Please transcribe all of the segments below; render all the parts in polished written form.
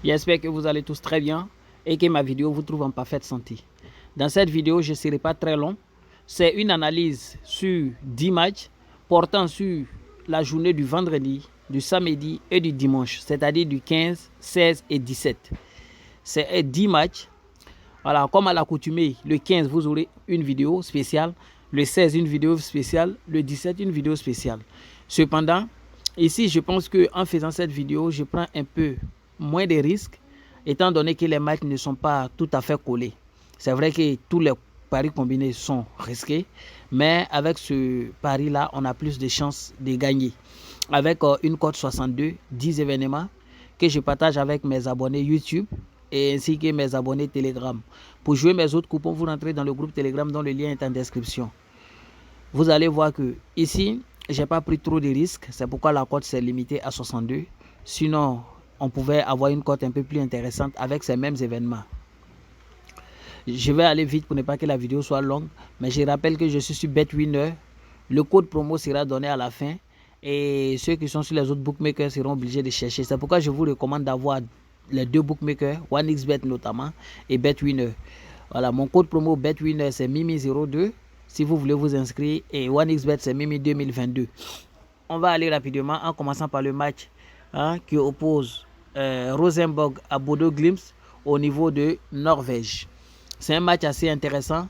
J'espère que vous allez tous très bien et que ma vidéo vous trouve en parfaite santé. Dans cette vidéo, je ne serai pas très long. C'est une analyse sur 10 matchs portant sur la journée du vendredi, du samedi et du dimanche, c'est-à-dire du 15, 16 et 17. C'est 10 matchs. Voilà, comme à l'accoutumée, le 15, vous aurez une vidéo spéciale, le 16, une vidéo spéciale, le 17, une vidéo spéciale. Cependant, ici, je pense qu'en faisant cette vidéo, je prends un peu moins de risques, étant donné que les matchs ne sont pas tout à fait collés. C'est vrai que tous les paris combinés sont risqués, mais avec ce pari-là, on a plus de chances de gagner. Avec une cote 62, 10 événements que je partage avec mes abonnés YouTube et ainsi que mes abonnés Telegram. Pour jouer mes autres coupons, vous rentrez dans le groupe Telegram dont le lien est en description. Vous allez voir que ici, je n'ai pas pris trop de risques, c'est pourquoi la cote s'est limitée à 62. Sinon, on pouvait avoir une cote un peu plus intéressante avec ces mêmes événements. Je vais aller vite pour ne pas que la vidéo soit longue, mais je rappelle que je suis sur BetWinner. Le code promo sera donné à la fin et ceux qui sont sur les autres bookmakers seront obligés de chercher. C'est pourquoi je vous recommande d'avoir les deux bookmakers, OneXBet notamment et BetWinner. Voilà, mon code promo BetWinner c'est Mimi02 si vous voulez vous inscrire et OneXBet c'est Mimi 2022. On va aller rapidement en commençant par le match qui oppose Rosenborg à Bodo Glimt au niveau de Norvège. C'est un match assez intéressant.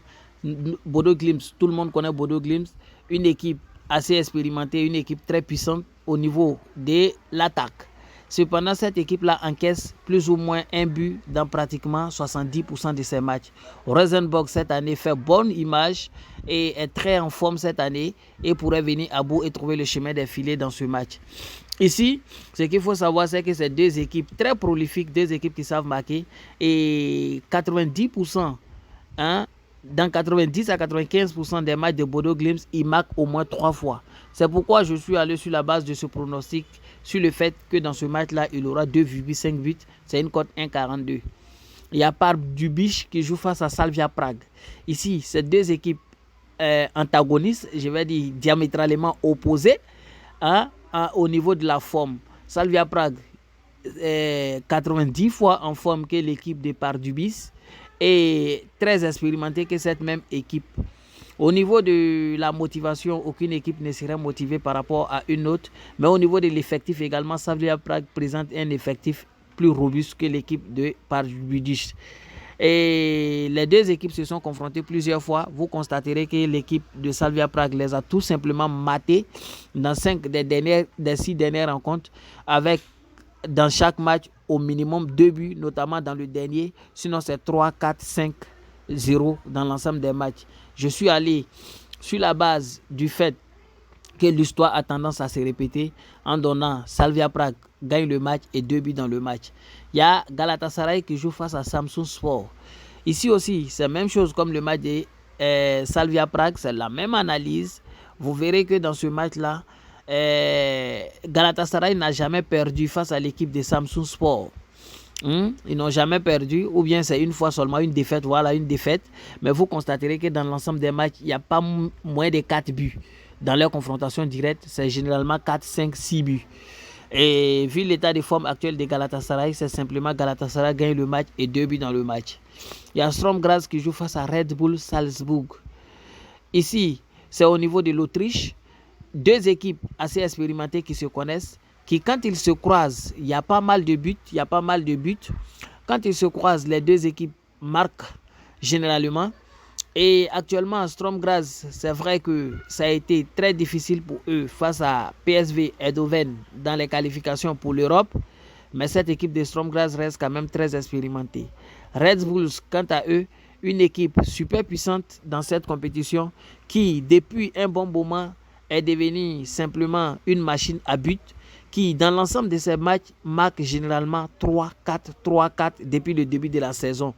Bodo Glimt, tout le monde connaît Bodo Glimt, une équipe assez expérimentée, une équipe très puissante au niveau de l'attaque. Cependant, cette équipe-là encaisse plus ou moins un but dans pratiquement 70% de ses matchs. Rosenborg, cette année, fait bonne image et est très en forme cette année et pourrait venir à bout et trouver le chemin des filets dans ce match. Ici, ce qu'il faut savoir, c'est que c'est deux équipes très prolifiques, deux équipes qui savent marquer et 90%, dans 90 à 95% des matchs de Bodo Glimt, ils marquent au moins 3 fois. C'est pourquoi je suis allé sur la base de ce pronostic, sur le fait que dans ce match-là, il aura 2,5 buts. C'est une cote 1,42. Il y a Pardubice qui joue face à Slavia Prague. Ici, c'est deux équipes antagonistes, je vais dire diamétralement opposées au niveau de la forme. Slavia Prague, 90 fois en forme que l'équipe de Pardubice et très expérimentée que cette même équipe. Au niveau de la motivation, aucune équipe ne serait motivée par rapport à une autre. Mais au niveau de l'effectif également, Slavia Prague présente un effectif plus robuste que l'équipe de Pardubice. Et les deux équipes se sont confrontées plusieurs fois. Vous constaterez que l'équipe de Slavia Prague les a tout simplement matés dans 5 des 6 dernières rencontres, avec dans chaque match au minimum 2 buts, notamment dans le dernier. Sinon, c'est 3, 4, 5, 0 dans l'ensemble des matchs. Je suis allé sur la base du fait que l'histoire a tendance à se répéter en donnant Slavia Prague gagne le match et 2 buts dans le match. Il y a Galatasaray qui joue face à Samsun Sport. Ici aussi, c'est la même chose comme le match de Slavia Prague, c'est la même analyse. Vous verrez que dans ce match-là, Galatasaray n'a jamais perdu face à l'équipe de Samsun Sport. Ils n'ont jamais perdu, ou bien c'est une fois seulement une défaite, voilà une défaite. Mais vous constaterez que dans l'ensemble des matchs, il n'y a pas moins de 4 buts. Dans leur confrontation directe, c'est généralement 4, 5, 6 buts. Et vu l'état de forme actuel de Galatasaray, c'est simplement Galatasaray gagne le match et 2 buts dans le match. Il y a Sturm Graz qui joue face à Red Bull Salzbourg. Ici, c'est au niveau de l'Autriche. Deux équipes assez expérimentées qui se connaissent, qui quand ils se croisent, il y a pas mal de buts, Quand ils se croisent, les deux équipes marquent généralement. Et actuellement, Sturm Graz, c'est vrai que ça a été très difficile pour eux face à PSV Eindhoven dans les qualifications pour l'Europe. Mais cette équipe de Sturm Graz reste quand même très expérimentée. Red Bulls, quant à eux, une équipe super puissante dans cette compétition qui, depuis un bon moment, est devenue simplement une machine à but qui, dans l'ensemble de ces matchs, marque généralement 3-4 depuis le début de la saison.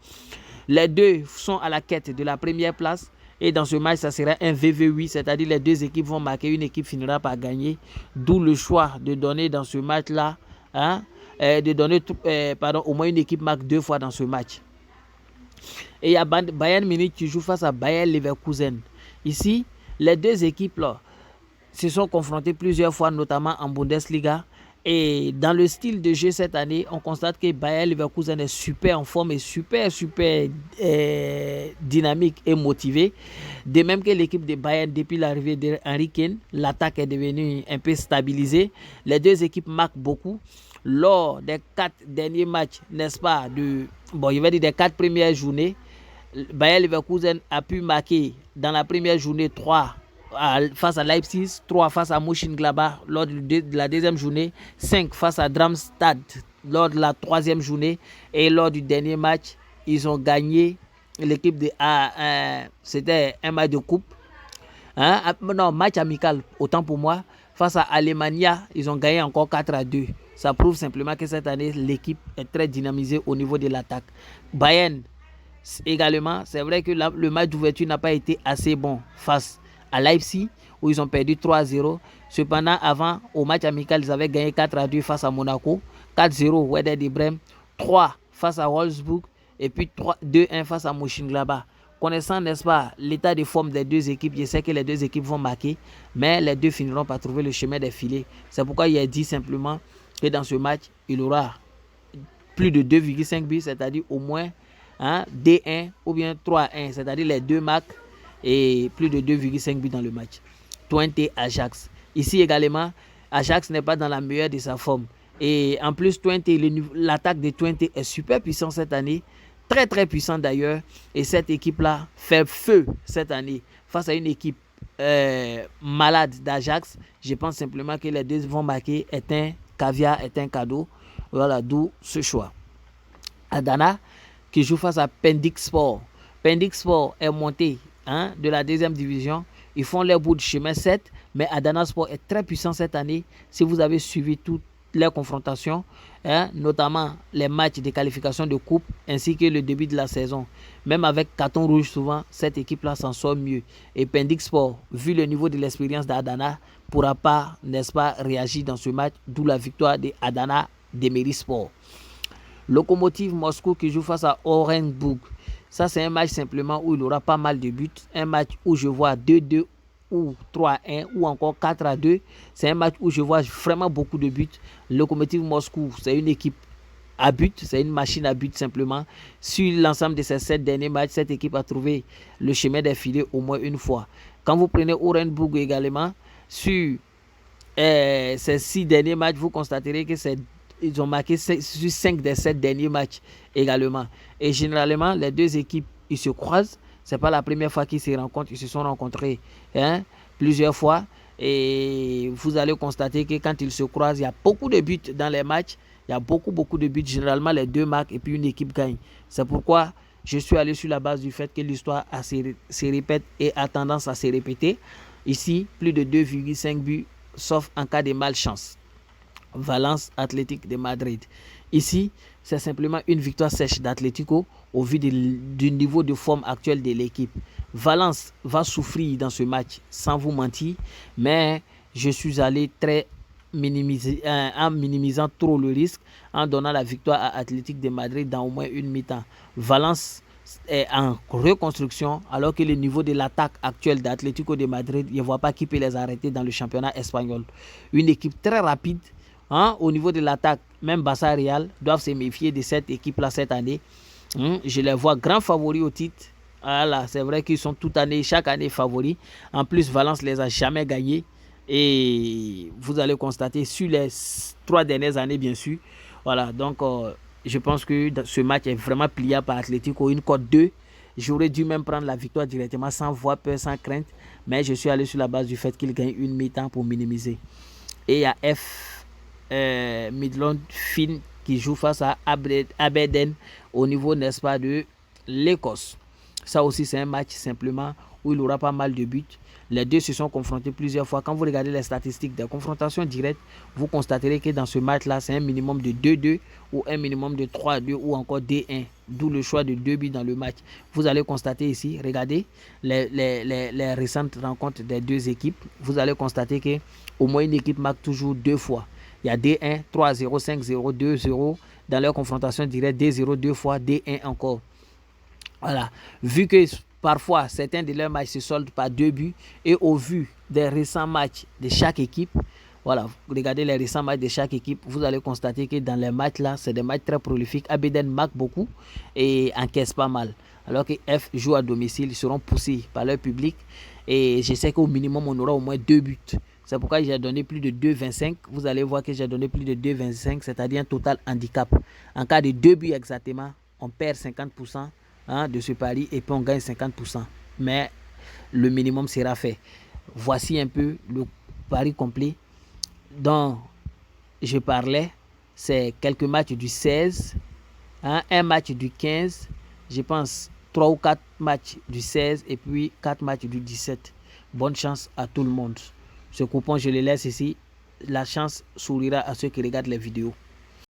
Les deux sont à la quête de la première place et dans ce match, ça sera un VV8, c'est-à-dire les deux équipes vont marquer, une équipe finira par gagner. D'où le choix de donner dans ce match-là, au moins une équipe marque 2 fois dans ce match. Et il y a Bayern Munich qui joue face à Bayer Leverkusen. Ici, les deux équipes là se sont confrontées plusieurs fois, notamment en Bundesliga. Et dans le style de jeu cette année, on constate que Bayer Leverkusen est super en forme et super dynamique et motivé. De même que l'équipe de Bayern, depuis l'arrivée d'Henry Kane, l'attaque est devenue un peu stabilisée. Les deux équipes marquent beaucoup. Lors des 4 derniers matchs, n'est-ce pas, je vais dire des 4 premières journées, Bayer Leverkusen a pu marquer dans la première journée 3 face à Leipzig, 3 face à Mönchengladbach lors de la deuxième journée, 5 face à Darmstadt lors de la troisième journée, et lors du dernier match, ils ont gagné l'équipe de c'était un match de coupe, non, match amical, autant pour moi, face à Alemannia, ils ont gagné encore 4-2. Ça prouve simplement que cette année, l'équipe est très dynamisée au niveau de l'attaque. Bayern également, c'est vrai que le match d'ouverture n'a pas été assez bon face à Leipzig, où ils ont perdu 3-0. Cependant, avant, au match amical, ils avaient gagné 4-2 face à Monaco, 4-0 Werder de Brême, 3 face à Wolfsburg, et puis 2-1 face à Mönchengladbach. Connaissant, n'est-ce pas, l'état de forme des deux équipes, je sais que les deux équipes vont marquer, mais les deux finiront par trouver le chemin des filets. C'est pourquoi il a dit simplement que dans ce match, il aura plus de 2,5 buts, c'est-à-dire au moins D1 ou bien 3-1, c'est-à-dire les deux marques et plus de 2,5 buts dans le match. Twente Ajax. Ici également, Ajax n'est pas dans la meilleure de sa forme. Et en plus, l'attaque de Twente est super puissante cette année. Très très puissante d'ailleurs. Et cette équipe-là fait feu cette année face à une équipe malade d'Ajax. Je pense simplement que les deux vont marquer. Est un caviar, est un cadeau. Voilà, d'où ce choix. Adana qui joue face à Pendik Sport. Pendik Sport est monté de la deuxième division. Ils font leur bout de chemin 7, mais Adana Sport est très puissant cette année. Si vous avez suivi toutes les confrontations, notamment les matchs de qualification de coupe, ainsi que le début de la saison, même avec carton rouge souvent, cette équipe-là s'en sort mieux. Et Pendik Sport, vu le niveau de l'expérience d'Adana, ne pourra pas, n'est-ce pas, réagir dans ce match, d'où la victoire de Adana Demiri Sport. Lokomotiv Moscou qui joue face à Orenburg. Ça, c'est un match simplement où il aura pas mal de buts. Un match où je vois 2-2 ou 3-1 ou encore 4-2. C'est un match où je vois vraiment beaucoup de buts. Lokomotiv Moscou, c'est une équipe à but. C'est une machine à but simplement. Sur l'ensemble de ces 7 derniers matchs, cette équipe a trouvé le chemin des filets au moins une fois. Quand vous prenez Orenburg également, sur ces 6 derniers matchs, vous constaterez que ils ont marqué sur 5 des 7 derniers matchs également. Et généralement, les deux équipes, ils se croisent. Ce n'est pas la première fois qu'ils se rencontrent. Ils se sont rencontrés plusieurs fois. Et vous allez constater que quand ils se croisent, il y a beaucoup de buts dans les matchs. Il y a beaucoup de buts. Généralement, les deux marquent et puis une équipe gagne. C'est pourquoi je suis allé sur la base du fait que l'histoire se répète et a tendance à se répéter. Ici, plus de 2,5 buts, sauf en cas de malchance. Valence Athletic de Madrid. Ici, c'est simplement une victoire sèche d'Atlético au vu du niveau de forme actuel de l'équipe. Valence va souffrir dans ce match, sans vous mentir, mais je suis allé très en minimisant trop le risque, en donnant la victoire à Athletic de Madrid dans au moins une mi-temps. Valence est en reconstruction, alors que le niveau de l'attaque actuelle d'Atlético de Madrid, je ne vois pas qui peut les arrêter dans le championnat espagnol. Une équipe très rapide. Au niveau de l'attaque, même Barça Real doivent se méfier de cette équipe-là cette année. Je les vois grands favoris au titre. Voilà, c'est vrai qu'ils sont chaque année favoris. En plus, Valence les a jamais gagnés. Et vous allez constater sur les 3 dernières années, bien sûr. Voilà, donc je pense que ce match est vraiment pliable par Atlético. Une cote 2. J'aurais dû même prendre la victoire directement sans voir peur, sans crainte. Mais je suis allé sur la base du fait qu'il gagne une mi-temps pour minimiser. Et il y a Midland Finn qui joue face à Aberdeen au niveau, n'est-ce pas, de l'Écosse. Ça aussi, c'est un match simplement où il aura pas mal de buts. Les deux se sont confrontés plusieurs fois. Quand vous regardez les statistiques des confrontations directes, vous constaterez que dans ce match-là, c'est un minimum de 2-2 ou un minimum de 3-2 ou encore D1. D'où le choix de 2 buts dans le match. Vous allez constater ici, regardez les récentes rencontres des deux équipes. Vous allez constater que au moins une équipe marque toujours 2 fois. Il y a D1, 3-0, 5-0, 2-0. Dans leur confrontation directe, D0 2 fois, D1 encore. Voilà. Vu que parfois, certains de leurs matchs se soldent par 2 buts et au vu des récents matchs de chaque équipe, Voilà, regardez les récents matchs de chaque équipe. Vous allez constater que dans les matchs là, c'est des matchs très prolifiques. Abidjan marque beaucoup et encaisse pas mal. Alors que F joue à domicile, ils seront poussés par leur public. Et je sais qu'au minimum, on aura au moins 2 buts. C'est pourquoi j'ai donné plus de 2,25. Vous allez voir que j'ai donné plus de 2,25, c'est-à-dire un total handicap. En cas de 2 buts exactement, on perd 50% de ce pari et puis on gagne 50%. Mais le minimum sera fait. Voici un peu le pari complet dont je parlais. C'est quelques matchs du 16, un match du 15, je pense 3 ou 4 matchs du 16 et puis 4 matchs du 17. Bonne chance à tout le monde. Ce coupon, je le laisse ici. La chance sourira à ceux qui regardent les vidéos.